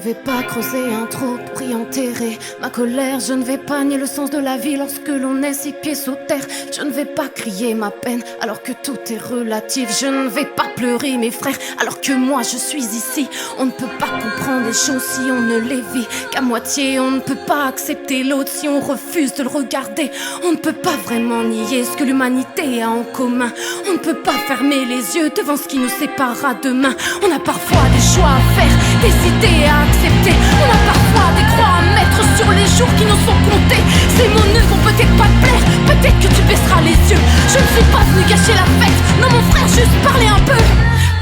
vais pas creuser un trou pour y enterrer ma colère. Je ne vais pas nier le sens de la vie lorsque l'on est 6 pieds sous terre. Je ne vais pas crier ma peine alors que tout est relatif. Je ne vais pas pleurer mes frères alors que moi je suis ici. On ne peut pas comprendre les choses si on ne les vit qu'à moitié. On ne peut pas accepter l'autre si on refuse de le regarder. On ne peut pas vraiment nier ce que l'humanité a en commun. On ne peut pas fermer les yeux devant ce qui nous séparera demain. On a parfois des choix à faire, des idées à accepter. On a parfois des croix à mettre sur les jours qui nous sont comptés. Ces mots ne vont peut-être pas te plaire, peut-être que tu baisseras les yeux. Je ne suis pas venu gâcher la fête, non mon frère, juste parler un peu.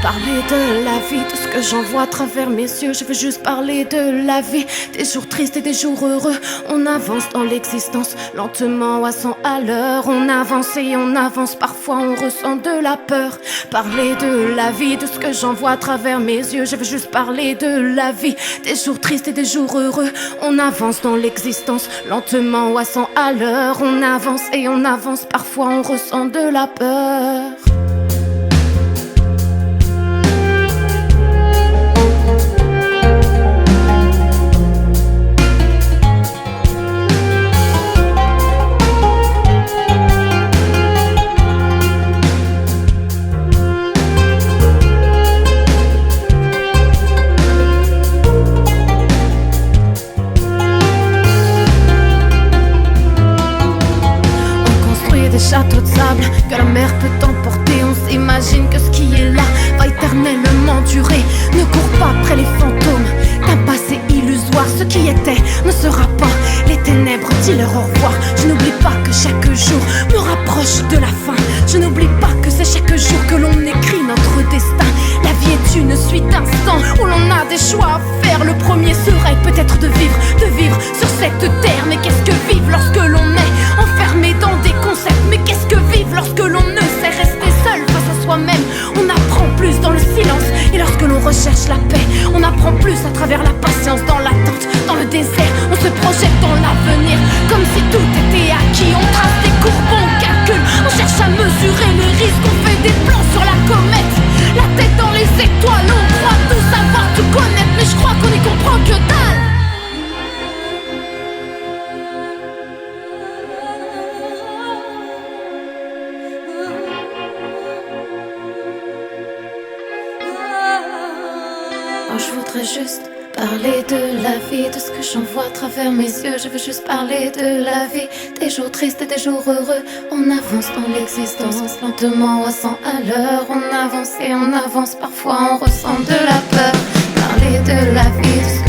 Parler de la vie, tout ce que j'en vois à travers mes yeux. Je veux juste parler de la vie, des jours tristes et des jours heureux. On avance dans l'existence, lentement à 100 à l'heure. On avance et on avance, parfois on ressent de la peur. Parler de la vie, de ce que j'en vois à travers mes yeux. Je veux juste parler de la vie, des jours tristes et des jours heureux. On avance dans l'existence, lentement à 100 à l'heure. On avance et on avance, parfois on ressent de la peur. Des châteaux de sable que la mer peut emporter. On s'imagine que ce qui est là va éternellement durer. Ne cours pas après les fantômes d'un passé illusoire. Ce qui était ne sera pas. Les ténèbres, dis-leur au revoir. Je n'oublie pas que chaque jour me rapproche de la fin. Je n'oublie pas que c'est chaque jour que l'on écrit notre destin. La vie est une suite d'instants où l'on a des choix à faire. Le premier serait peut-être de vivre sur cette terre. Mais qu'est-ce que vivre lorsque l'on est enfermé dans des concepts? Mais qu'est-ce que vivre lorsque l'on ne sait rester seul face à soi-même? On apprend plus dans le silence. Et lorsque l'on recherche la paix, on apprend plus à travers la patience. Dans l'attente, dans le désert, on se projette dans l'avenir comme si tout était acquis. On trace des courbes, on calcule, on cherche à mesurer le risque. On fait des plans sur la comète, la tête dans les étoiles. On croit tout savoir, tout connaître, mais je crois qu'on y comprend que dalle. Je voudrais juste parler de la vie, de ce que j'en vois à travers mes yeux. Je veux juste parler de la vie, des jours tristes et des jours heureux. On avance dans l'existence, lentement à 100 à l'heure. On avance et on avance, parfois on ressent de la peur. Parler de la vie, de ce